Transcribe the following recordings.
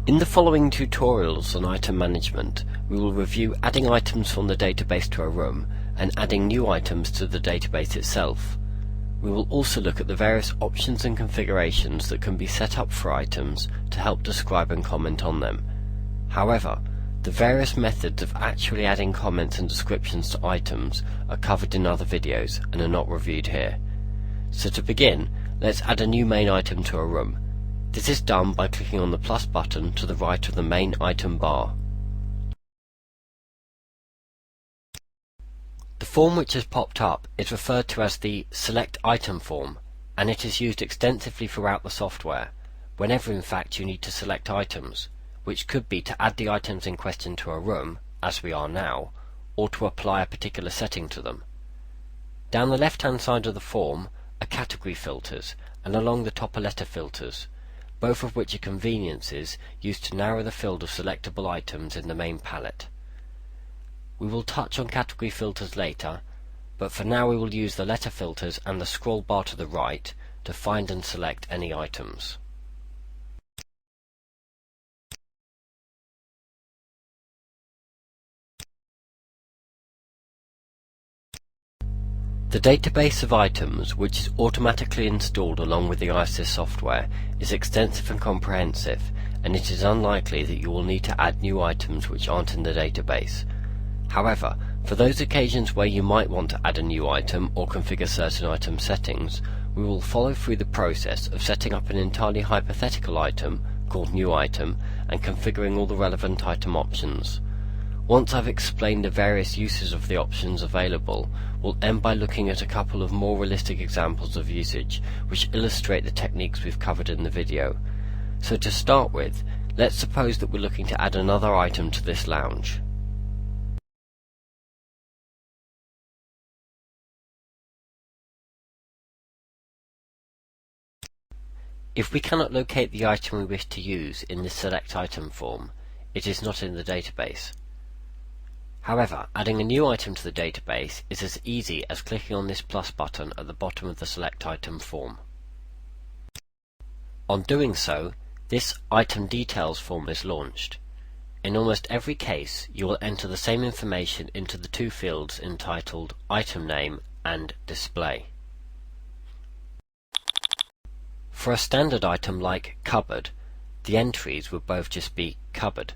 In the following tutorials on item management, we will review adding items from the database to a room and adding new items to the database itself. We will also look at the various options and configurations that can be set up for items to help describe and comment on them. However, the various methods of actually adding comments and descriptions to items are covered in other videos and are not reviewed here. So to begin, let's add a new main item to a room. This is done by clicking on the plus button to the right of the main item bar. The form which has popped up is referred to as the Select Item form, and it is used extensively throughout the software, whenever in fact you need to select items, which could be to add the items in question to a room, as we are now, or to apply a particular setting to them. Down the left-hand side of the form are category filters, and along the top are letter filters, both of which are conveniences used to narrow the field of selectable items in the main palette. We will touch on category filters later, but for now we will use the letter filters and the scroll bar to the right to find and select any items. The database of items, which is automatically installed along with the iAssist software, is extensive and comprehensive, and it is unlikely that you will need to add new items which aren't in the database. However, for those occasions where you might want to add a new item or configure certain item settings, we will follow through the process of setting up an entirely hypothetical item, called New Item, and configuring all the relevant item options. Once I've explained the various uses of the options available, we'll end by looking at a couple of more realistic examples of usage, which illustrate the techniques we've covered in the video. So to start with, let's suppose that we're looking to add another item to this lounge. If we cannot locate the item we wish to use in this Select Item form, it is not in the database. However, adding a new item to the database is as easy as clicking on this plus button at the bottom of the Select Item form. On doing so, this Item Details form is launched. In almost every case, you will enter the same information into the two fields entitled Item Name and Display. For a standard item like Cupboard, the entries would both just be Cupboard.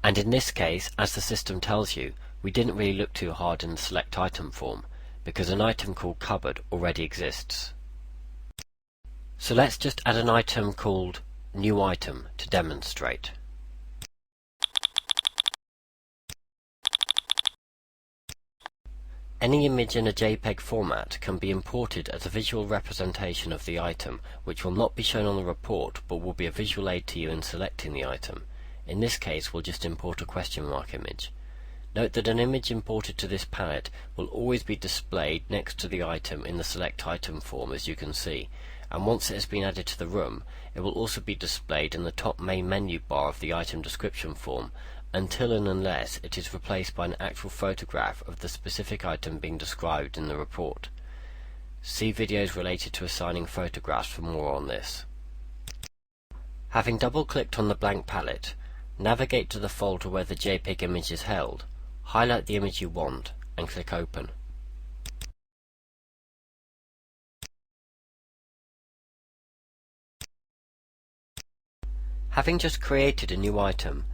And in this case, as the system tells you, we didn't really look too hard in the Select Item form, because an item called Cupboard already exists. So let's just add an item called New Item to demonstrate. Any image in a JPEG format can be imported as a visual representation of the item, which will not be shown on the report, but will be a visual aid to you in selecting the item. In this case, we'll just import a question mark image. Note that an image imported to this palette will always be displayed next to the item in the Select Item form, as you can see, and once it has been added to the room, it will also be displayed in the top main menu bar of the item description form, until and unless it is replaced by an actual photograph of the specific item being described in the report. See videos related to assigning photographs for more on this. Having double-clicked on the blank palette, navigate to the folder where the JPEG image is held, highlight the image you want, and click Open. Having just created a new item,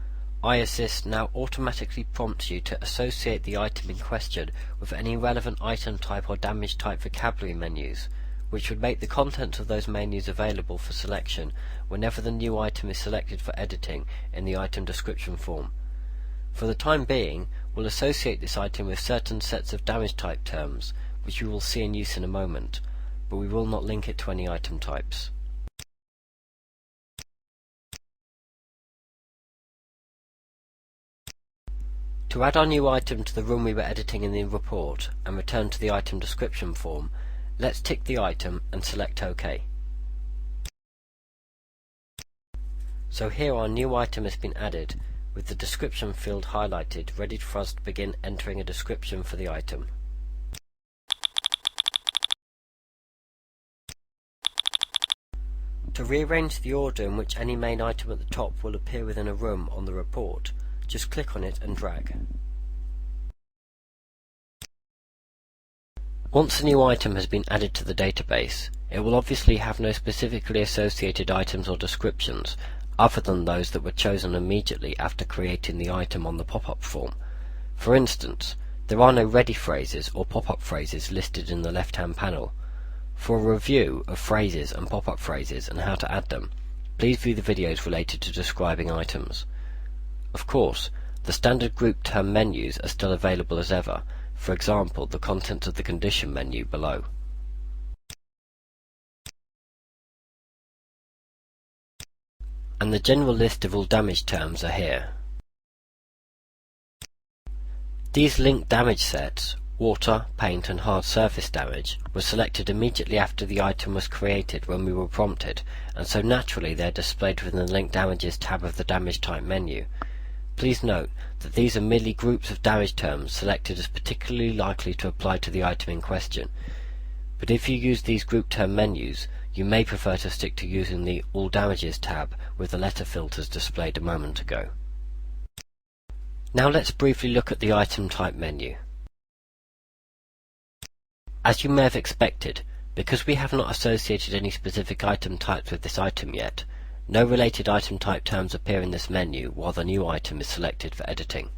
iAssist now automatically prompts you to associate the item in question with any relevant item type or damage type vocabulary menus, which would make the contents of those menus available for selection whenever the new item is selected for editing in the item description form. For the time being, we'll associate this item with certain sets of damage type terms, which we will see in use in a moment, but we will not link it to any item types. To add our new item to the room we were editing in the report and return to the item description form, let's tick the item and select OK. So here our new item has been added, with the description field highlighted, ready for us to begin entering a description for the item. To rearrange the order in which any main item at the top will appear within a room on the report, just click on it and drag. Once a new item has been added to the database, it will obviously have no specifically associated items or descriptions, other than those that were chosen immediately after creating the item on the pop-up form. For instance, there are no ready phrases or pop-up phrases listed in the left-hand panel. For a review of phrases and pop-up phrases and how to add them, please view the videos related to describing items. Of course, the standard group term menus are still available as ever, for example the contents of the condition menu below. And the general list of all damage terms are here. These linked damage sets, water, paint and hard surface damage, were selected immediately after the item was created when we were prompted, and so naturally they are displayed within the Linked Damages tab of the Damage Type menu. Please note that these are merely groups of damage terms selected as particularly likely to apply to the item in question, but if you use these group term menus, you may prefer to stick to using the All Damages tab with the letter filters displayed a moment ago. Now let's briefly look at the Item Type menu. As you may have expected, because we have not associated any specific item types with this item yet, no related item type terms appear in this menu while the new item is selected for editing.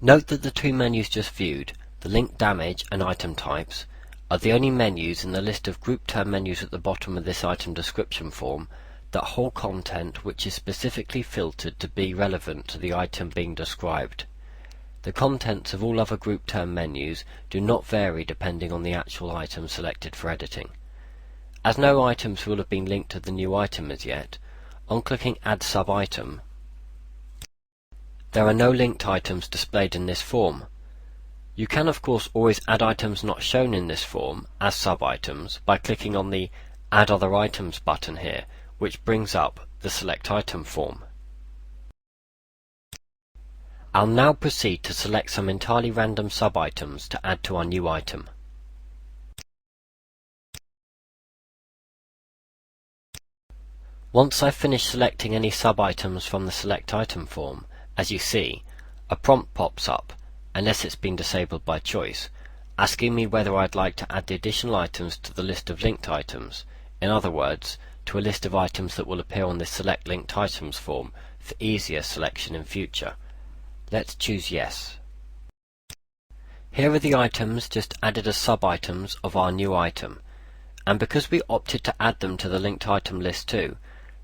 Note that the two menus just viewed, the Linked Damage and Item Types, are the only menus in the list of group term menus at the bottom of this item description form that hold content which is specifically filtered to be relevant to the item being described. The contents of all other group term menus do not vary depending on the actual item selected for editing. As no items will have been linked to the new item as yet, on clicking Add Sub-Item, there are no linked items displayed in this form. You can of course always add items not shown in this form as sub-items by clicking on the Add Other Items button here, which brings up the Select Item form. I'll now proceed to select some entirely random sub-items to add to our new item. Once I've finished selecting any sub-items from the Select Item form, as you see, a prompt pops up, unless it's been disabled by choice, asking me whether I'd like to add the additional items to the list of linked items, in other words, to a list of items that will appear on this Select Linked Items form for easier selection in future. Let's choose Yes. Here are the items just added as sub-items of our new item, and because we opted to add them to the linked item list too,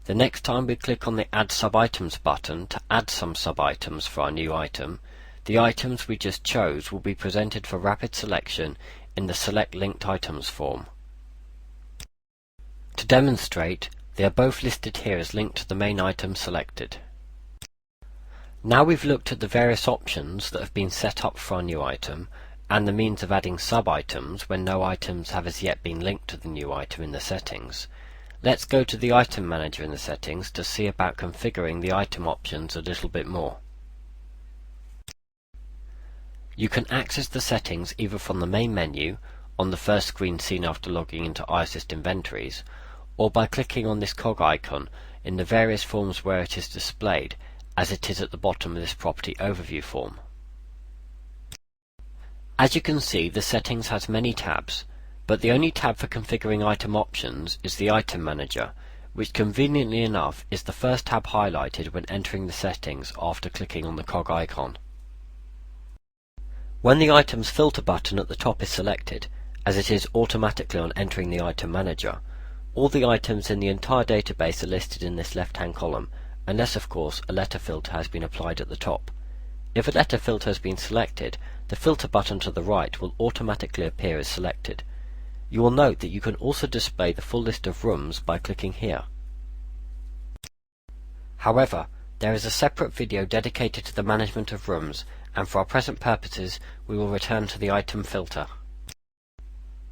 the next time we click on the Add Sub-Items button to add some sub-items for our new item, the items we just chose will be presented for rapid selection in the Select Linked Items form. To demonstrate, they are both listed here as linked to the main item selected. Now we've looked at the various options that have been set up for our new item, and the means of adding sub-items when no items have as yet been linked to the new item in the settings. Let's go to the Item Manager in the settings to see about configuring the item options a little bit more. You can access the settings either from the main menu, on the first screen seen after logging into iAssist Inventories, or by clicking on this cog icon in the various forms where it is displayed, as it is at the bottom of this Property Overview form. As you can see, the settings has many tabs, but the only tab for configuring item options is the Item Manager, which conveniently enough is the first tab highlighted when entering the settings after clicking on the cog icon. When the Items Filter button at the top is selected, as it is automatically on entering the Item Manager, all the items in the entire database are listed in this left-hand column, unless of course a letter filter has been applied at the top. If a letter filter has been selected, the filter button to the right will automatically appear as selected. You will note that you can also display the full list of rooms by clicking here. However, there is a separate video dedicated to the management of rooms, and for our present purposes we will return to the item filter.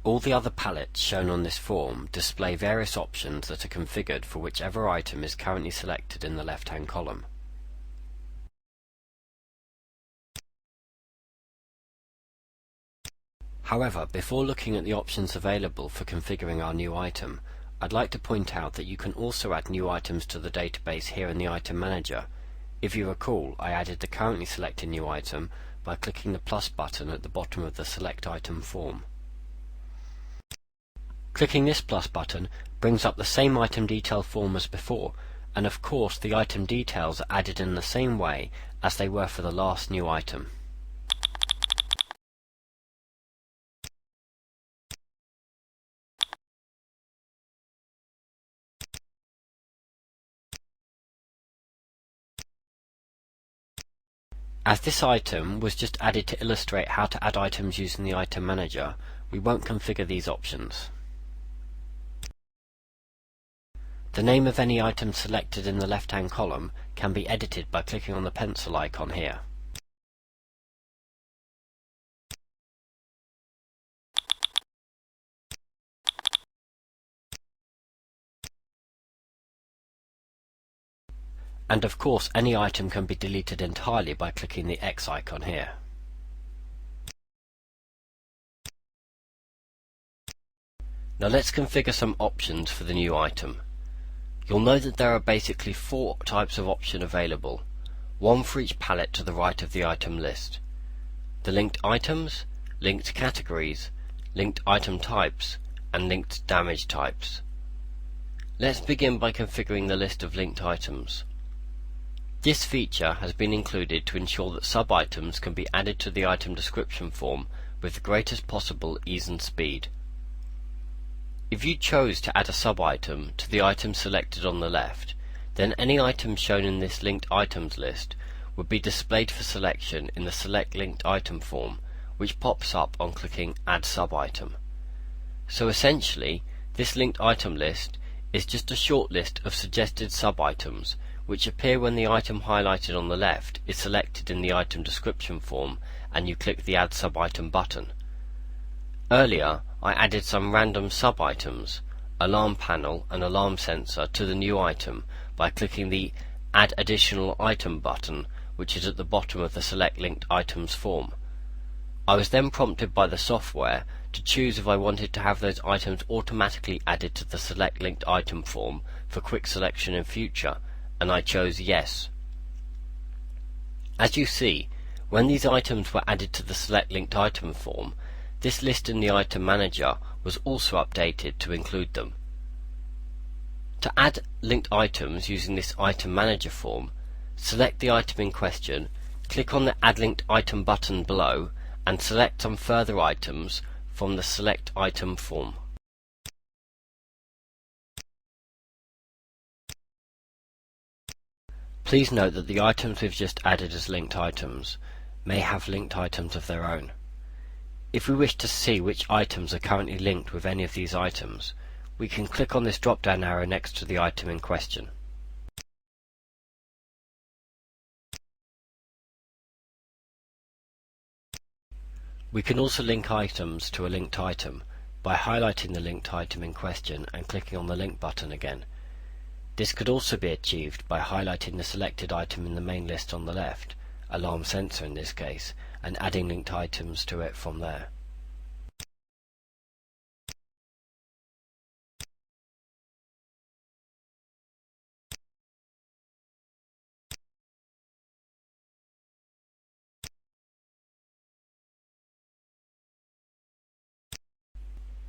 All the other palettes shown on this form display various options that are configured for whichever item is currently selected in the left-hand column. However, before looking at the options available for configuring our new item, I'd like to point out that you can also add new items to the database here in the Item Manager. If you recall, I added the currently selected new item by clicking the plus button at the bottom of the Select Item form. Clicking this plus button brings up the same item detail form as before, and of course the item details are added in the same way as they were for the last new item. As this item was just added to illustrate how to add items using the Item Manager, we won't configure these options. The name of any item selected in the left-hand column can be edited by clicking on the pencil icon here. And of course any item can be deleted entirely by clicking the X icon here. Now let's configure some options for the new item. You'll know that there are basically 4 types of option available, one for each palette to the right of the item list. The linked items, linked categories, linked item types, and linked damage types. Let's begin by configuring the list of linked items. This feature has been included to ensure that sub-items can be added to the item description form with the greatest possible ease and speed. If you chose to add a sub-item to the item selected on the left, then any items shown in this linked items list would be displayed for selection in the Select Linked Item form, which pops up on clicking Add Sub-Item. So essentially, this linked item list is just a short list of suggested sub-items which appear when the item highlighted on the left is selected in the item description form and you click the Add Sub-Item button. Earlier, I added some random sub-items, alarm panel and alarm sensor, to the new item by clicking the Add Additional Item button, which is at the bottom of the Select Linked Items form. I was then prompted by the software to choose if I wanted to have those items automatically added to the Select Linked Item form for quick selection in future, and I chose Yes. As you see, when these items were added to the Select Linked Item form, this list in the Item Manager was also updated to include them. To add linked items using this Item Manager form, select the item in question, click on the Add Linked Item button below, and select some further items from the Select Item form. Please note that the items we've just added as linked items may have linked items of their own. If we wish to see which items are currently linked with any of these items, we can click on this drop-down arrow next to the item in question. We can also link items to a linked item by highlighting the linked item in question and clicking on the link button again. This could also be achieved by highlighting the selected item in the main list on the left, alarm sensor in this case, and adding linked items to it from there.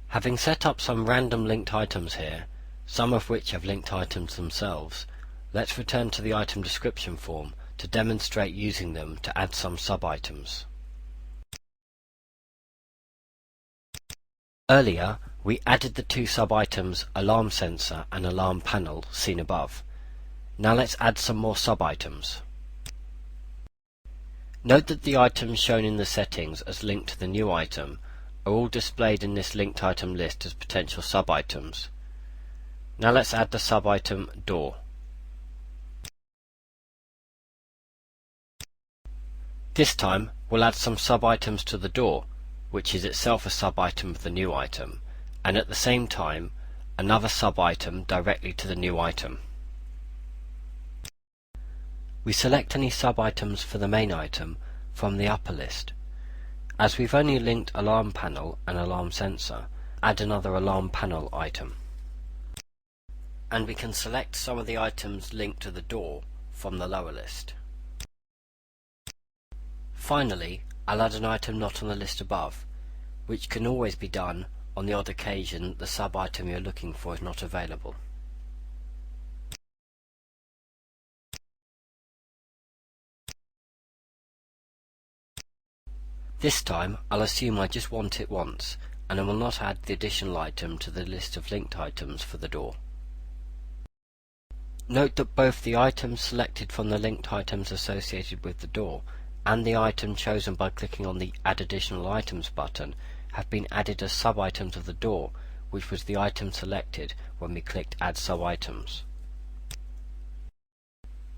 Having set up some random linked items here, some of which have linked items themselves, let's return to the item description form to demonstrate using them to add some sub-items. Earlier, we added the 2 sub-items alarm sensor and alarm panel seen above. Now let's add some more sub-items. Note that the items shown in the settings as linked to the new item are all displayed in this linked item list as potential sub-items. Now let's add the sub-item door. This time we'll add some sub-items to the door, which is itself a sub-item of the new item, and at the same time another sub-item directly to the new item. We select any sub-items for the main item from the upper list. As we've only linked alarm panel and alarm sensor, add another alarm panel item. and we can select some of the items linked to the door from the lower list. Finally, I'll add an item not on the list above, which can always be done on the odd occasion the sub-item you're looking for is not available. This time I'll assume I just want it once, and I will not add the additional item to the list of linked items for the door. Note that both the items selected from the linked items associated with the door and the item chosen by clicking on the Add Additional Items button have been added as sub-items of the door, which was the item selected when we clicked Add Sub-Items.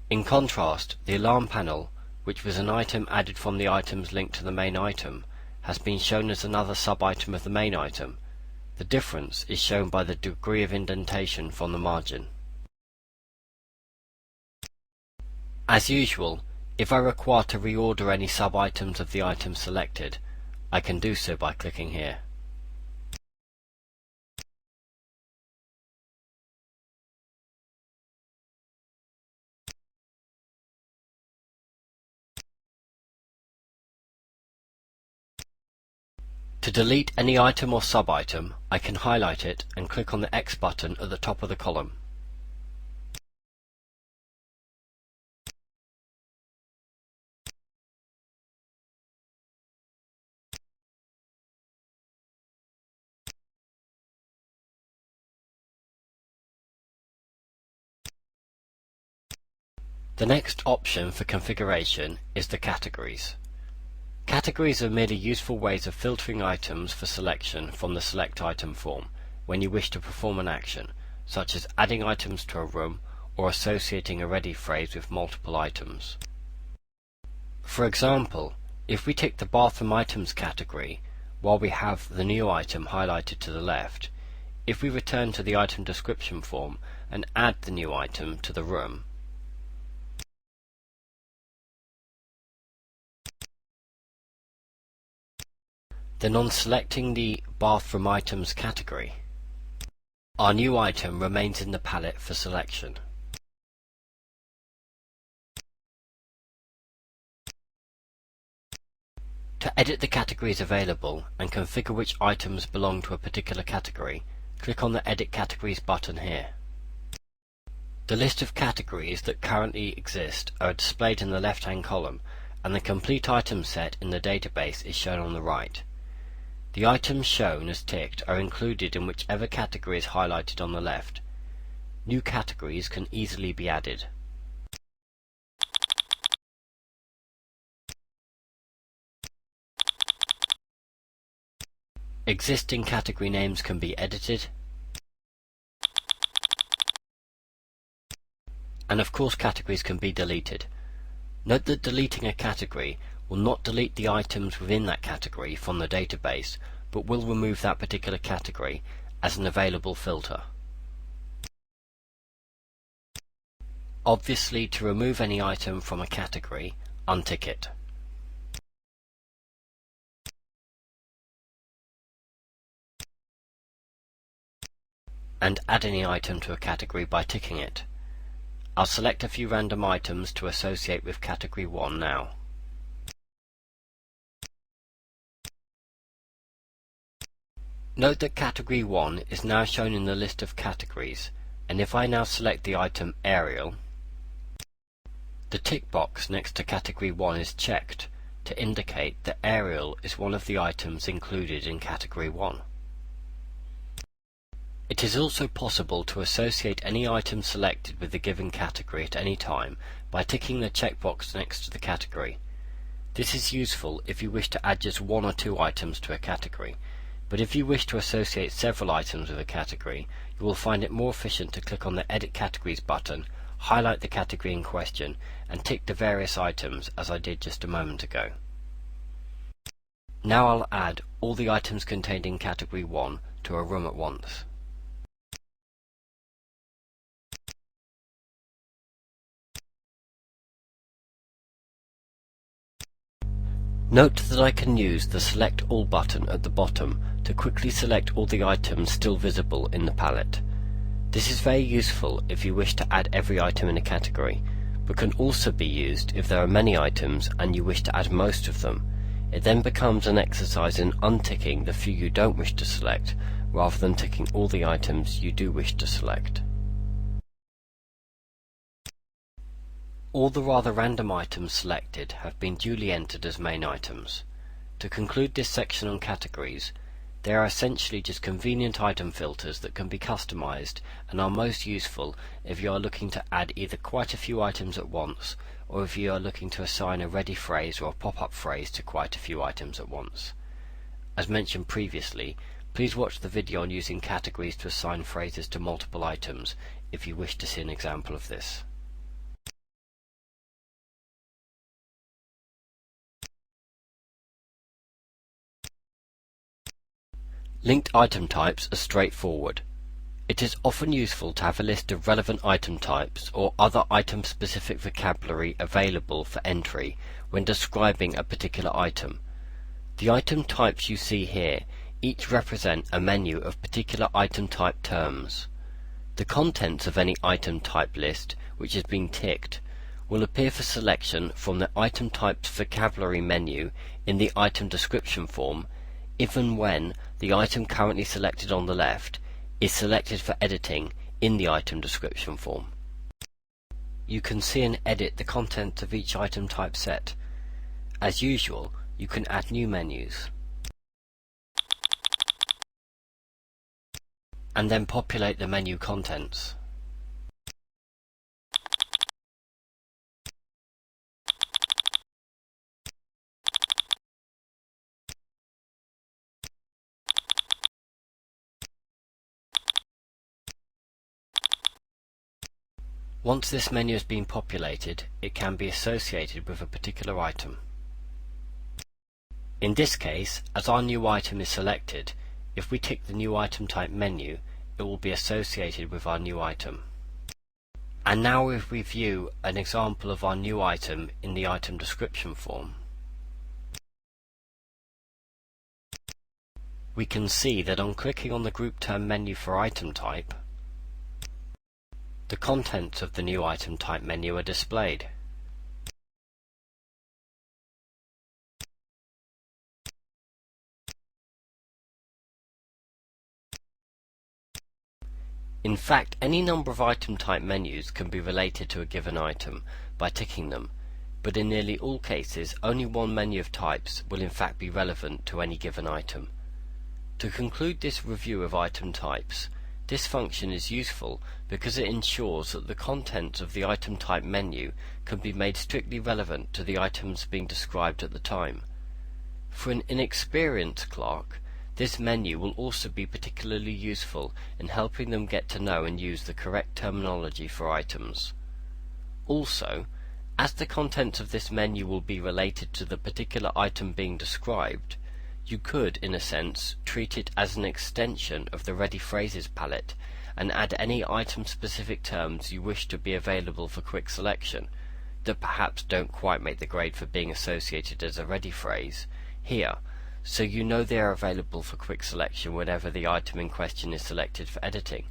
In contrast, the alarm panel, which was an item added from the items linked to the main item, has been shown as another sub-item of the main item. The difference is shown by the degree of indentation from the margin. As usual, if I require to reorder any sub-items of the item selected, I can do so by clicking here. To delete any item or sub-item, I can highlight it and click on the X button at the top of the column. The next option for configuration is the categories. Categories are merely useful ways of filtering items for selection from the Select Item form when you wish to perform an action, such as adding items to a room or associating a ready phrase with multiple items. For example, if we tick the Bathroom Items category while we have the new item highlighted to the left, if we return to the item description form and add the new item to the room, then on selecting the Bathroom Items category, our new item remains in the palette for selection. To edit the categories available and configure which items belong to a particular category, click on the Edit Categories button here. The list of categories that currently exist are displayed in the left-hand column, and the complete item set in the database is shown on the right. The items shown as ticked are included in whichever category is highlighted on the left. New categories can easily be added. Existing category names can be edited, and of course categories can be deleted. Note that deleting a category will not delete the items within that category from the database, but will remove that particular category as an available filter. Obviously, to remove any item from a category, untick it. And add any item to a category by ticking it. I'll select a few random items to associate with category 1 now. Note that category 1 is now shown in the list of categories, and if I now select the item Aerial, the tick box next to category 1 is checked to indicate that Aerial is one of the items included in category 1. It is also possible to associate any item selected with the given category at any time by ticking the checkbox next to the category. This is useful if you wish to add just one or two items to a category, but if you wish to associate several items with a category, you will find it more efficient to click on the Edit Categories button, highlight the category in question, and tick the various items as I did just a moment ago. Now I'll add all the items contained in category 1 to a room at once. Note that I can use the Select All button at the bottom to quickly select all the items still visible in the palette. This is very useful if you wish to add every item in a category, but can also be used if there are many items and you wish to add most of them. It then becomes an exercise in unticking the few you don't wish to select, rather than ticking all the items you do wish to select. All the rather random items selected have been duly entered as main items. To conclude this section on categories, they are essentially just convenient item filters that can be customized and are most useful if you are looking to add either quite a few items at once, or if you are looking to assign a ready phrase or a pop-up phrase to quite a few items at once. As mentioned previously, please watch the video on using categories to assign phrases to multiple items if you wish to see an example of this. Linked item types are straightforward. It is often useful to have a list of relevant item types or other item-specific vocabulary available for entry when describing a particular item. The item types you see here each represent a menu of particular item type terms. The contents of any item type list which has been ticked will appear for selection from the item types vocabulary menu in the item description form, even when the item currently selected on the left is selected for editing in the item description form. You can see and edit the contents of each item type set. As usual, you can add new menus and then populate the menu contents. Once this menu has been populated, it can be associated with a particular item. In this case, as our new item is selected, if we tick the new item type menu, it will be associated with our new item. And now if we view an example of our new item in the item description form, we can see that on clicking on the group term menu for item type, the contents of the new item type menu are displayed. In fact, any number of item type menus can be related to a given item by ticking them, but in nearly all cases only one menu of types will in fact be relevant to any given item. To conclude this review of item types, this function is useful because it ensures that the contents of the item type menu can be made strictly relevant to the items being described at the time. For an inexperienced clerk, this menu will also be particularly useful in helping them get to know and use the correct terminology for items. Also, as the contents of this menu will be related to the particular item being described, you could, in a sense, treat it as an extension of the ready phrases palette and add any item-specific terms you wish to be available for quick selection that perhaps don't quite make the grade for being associated as a ready phrase here, so you know they are available for quick selection whenever the item in question is selected for editing.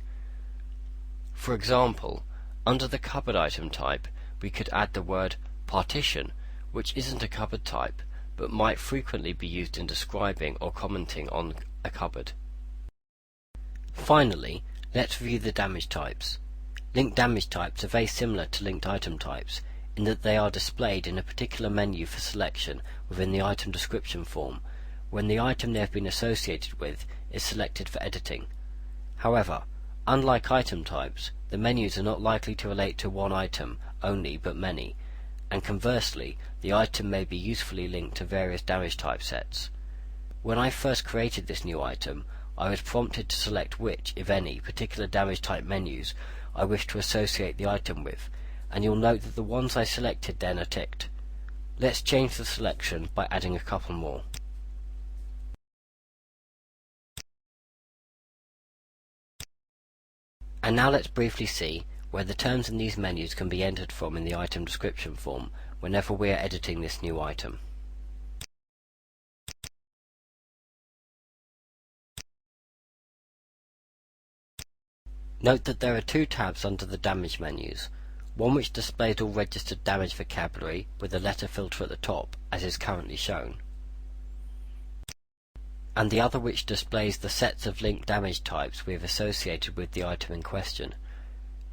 For example, under the cupboard item type, we could add the word partition, which isn't a cupboard type, but might frequently be used in describing or commenting on a cupboard. Finally, let's review the damage types. Linked damage types are very similar to linked item types in that they are displayed in a particular menu for selection within the item description form, when the item they have been associated with is selected for editing. However, unlike item types, the menus are not likely to relate to one item only but many, and conversely, the item may be usefully linked to various damage type sets. When I first created this new item, I was prompted to select which, if any, particular damage type menus I wish to associate the item with, and you'll note that the ones I selected then are ticked. Let's change the selection by adding a couple more. And now let's briefly see where the terms in these menus can be entered from in the item description form whenever we are editing this new item. Note that there are two tabs under the damage menus, one which displays all registered damage vocabulary with a letter filter at the top, as is currently shown, and the other which displays the sets of linked damage types we have associated with the item in question.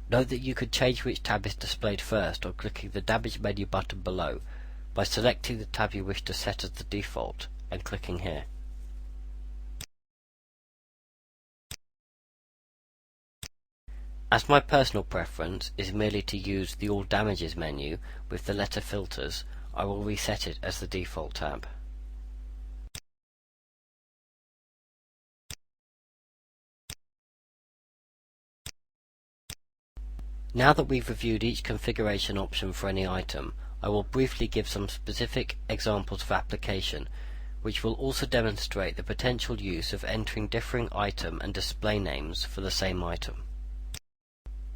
Note that you could change which tab is displayed first on clicking the damage menu button below by selecting the tab you wish to set as the default and clicking here. As my personal preference is merely to use the All Damages menu with the letter filters, I will reset it as the default tab. Now that we've reviewed each configuration option for any item, I will briefly give some specific examples of application, which will also demonstrate the potential use of entering differing item and display names for the same item.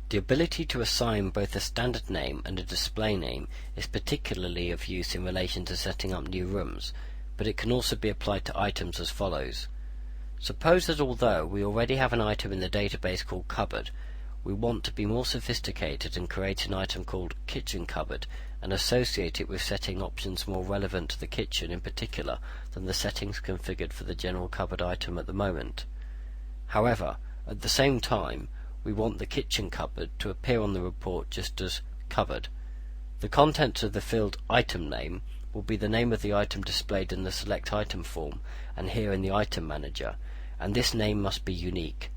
The ability to assign both a standard name and a display name is particularly of use in relation to setting up new rooms, but it can also be applied to items as follows. Suppose that although we already have an item in the database called cupboard, we want to be more sophisticated and create an item called kitchen cupboard and associate it with setting options more relevant to the kitchen in particular than the settings configured for the general cupboard item at the moment. However, at the same time, we want the kitchen cupboard to appear on the report just as cupboard. The contents of the field item name will be the name of the item displayed in the select item form and here in the item manager, and this name must be unique.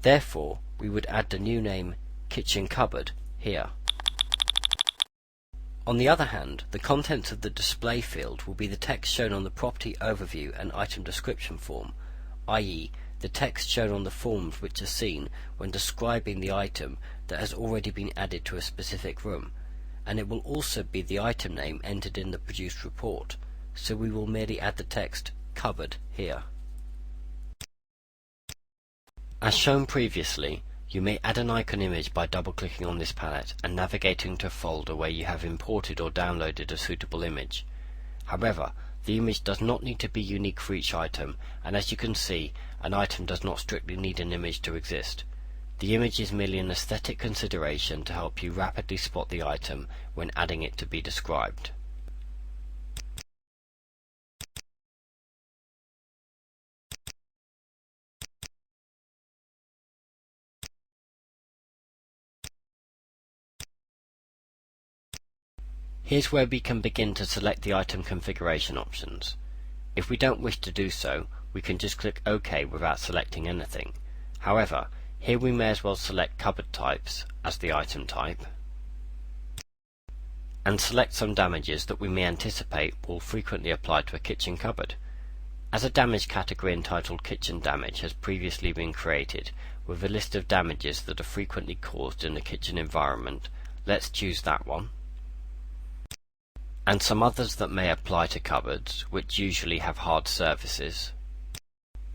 Therefore, we would add the new name kitchen cupboard here. On the other hand, the contents of the display field will be the text shown on the property overview and item description form, i.e. the text shown on the forms which are seen when describing the item that has already been added to a specific room, and it will also be the item name entered in the produced report, so we will merely add the text cupboard here. As shown previously, you may add an icon image by double-clicking on this palette and navigating to a folder where you have imported or downloaded a suitable image. However, the image does not need to be unique for each item, and as you can see, an item does not strictly need an image to exist. The image is merely an aesthetic consideration to help you rapidly spot the item when adding it to be described. Here's where we can begin to select the item configuration options. If we don't wish to do so, we can just click OK without selecting anything. However, here we may as well select cupboard types as the item type, and select some damages that we may anticipate will frequently apply to a kitchen cupboard. As a damage category entitled Kitchen Damage has previously been created with a list of damages that are frequently caused in the kitchen environment, let's choose that one. And some others that may apply to cupboards, which usually have hard surfaces,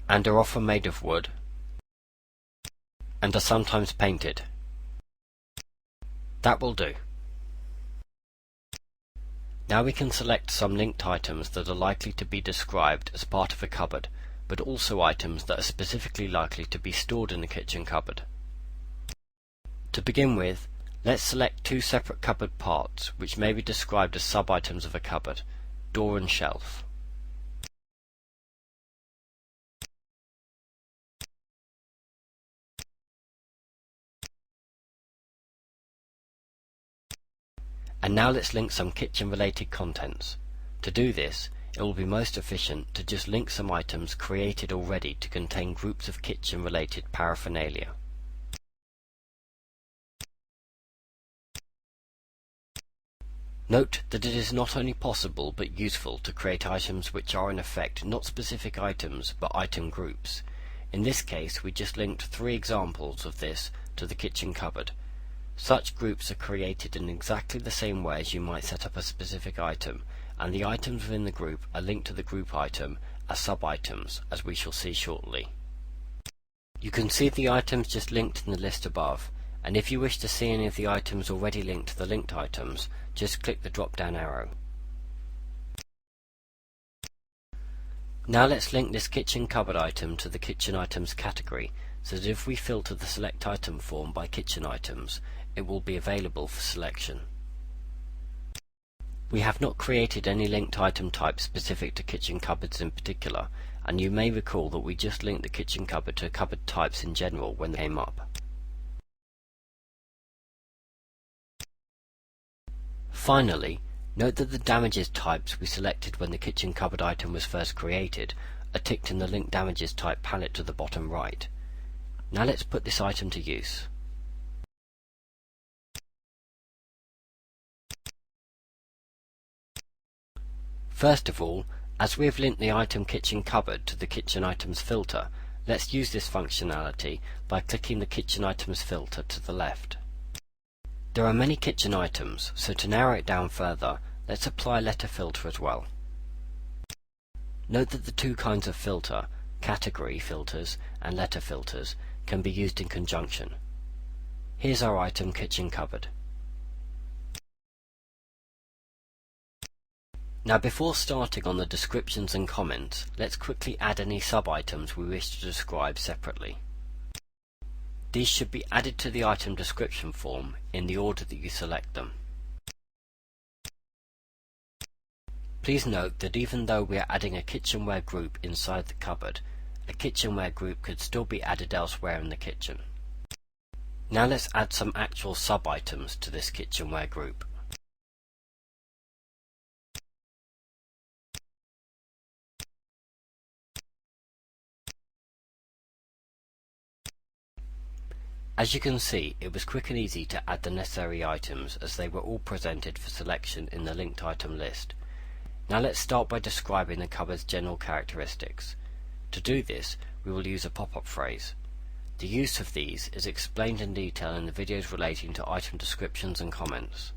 and are often made of wood, and are sometimes painted. That will do. Now we can select some linked items that are likely to be described as part of a cupboard, but also items that are specifically likely to be stored in a kitchen cupboard. To begin with, let's select two separate cupboard parts which may be described as sub-items of a cupboard, door and shelf. And now let's link some kitchen-related contents. To do this, it will be most efficient to just link some items created already to contain groups of kitchen-related paraphernalia. Note that it is not only possible but useful to create items which are in effect not specific items but item groups. In this case, we just linked 3 examples of this to the kitchen cupboard. Such groups are created in exactly the same way as you might set up a specific item, and the items within the group are linked to the group item as sub-items, as we shall see shortly. You can see the items just linked in the list above, and if you wish to see any of the items already linked to the linked items, just click the drop-down arrow. Now let's link this kitchen cupboard item to the kitchen items category, so that if we filter the Select Item form by kitchen items, it will be available for selection. We have not created any linked item type specific to kitchen cupboards in particular, and you may recall that we just linked the kitchen cupboard to cupboard types in general when they came up. Finally, note that the damages types we selected when the kitchen cupboard item was first created are ticked in the Link Damages Type palette to the bottom right. Now let's put this item to use. First of all, as we have linked the item kitchen cupboard to the kitchen items filter, let's use this functionality by clicking the kitchen items filter to the left. There are many kitchen items, so to narrow it down further, let's apply letter filter as well. Note that the two kinds of filter, category filters and letter filters, can be used in conjunction. Here's our item kitchen cupboard. Now before starting on the descriptions and comments, let's quickly add any sub-items we wish to describe separately. These should be added to the item description form in the order that you select them. Please note that even though we are adding a kitchenware group inside the cupboard, a kitchenware group could still be added elsewhere in the kitchen. Now let's add some actual sub-items to this kitchenware group. As you can see, it was quick and easy to add the necessary items as they were all presented for selection in the linked item list. Now let's start by describing the cupboard's general characteristics. To do this, we will use a pop-up phrase. The use of these is explained in detail in the videos relating to item descriptions and comments.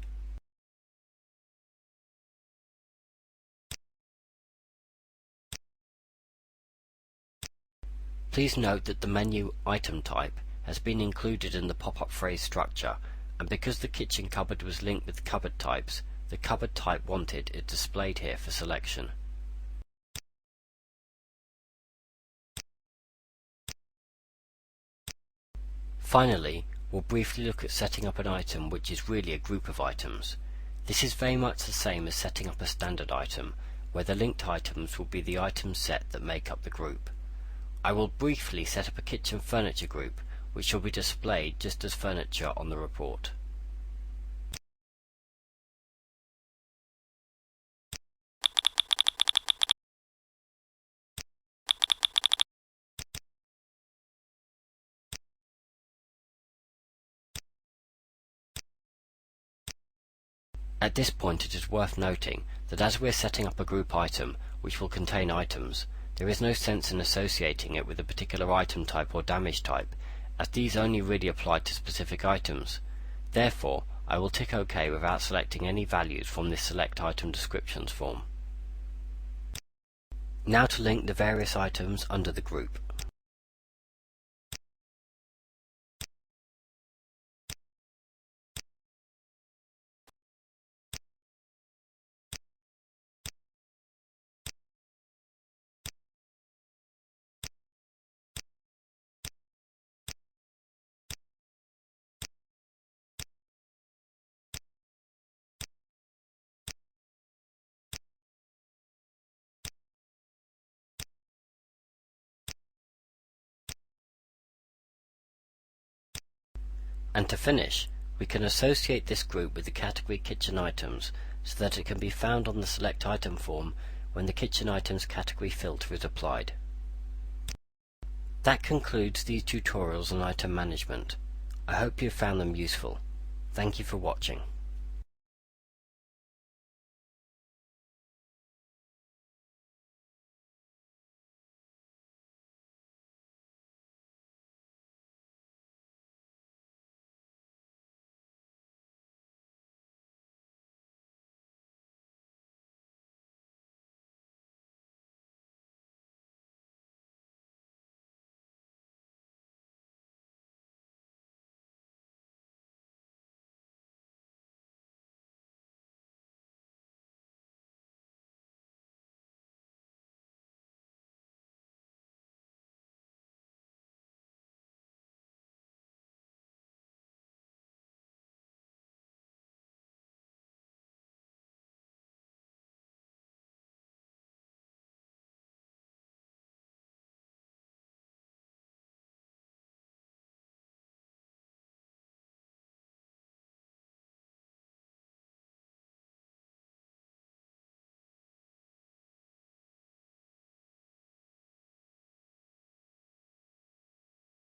Please note that the menu item type has been included in the pop-up phrase structure, and because the kitchen cupboard was linked with cupboard types, the cupboard type wanted is displayed here for selection. Finally, we'll briefly look at setting up an item which is really a group of items. This is very much the same as setting up a standard item, where the linked items will be the item set that make up the group. I will briefly set up a kitchen furniture group, which will be displayed just as furniture on the report. At this point it is worth noting that as we are setting up a group item which will contain items, there is no sense in associating it with a particular item type or damage type, as these only really apply to specific items. Therefore, I will tick OK without selecting any values from this Select Item Descriptions form. Now to link the various items under the group. And to finish, we can associate this group with the category kitchen items so that it can be found on the Select Item form when the kitchen items category filter is applied. That concludes these tutorials on item management. I hope you found them useful. Thank you for watching.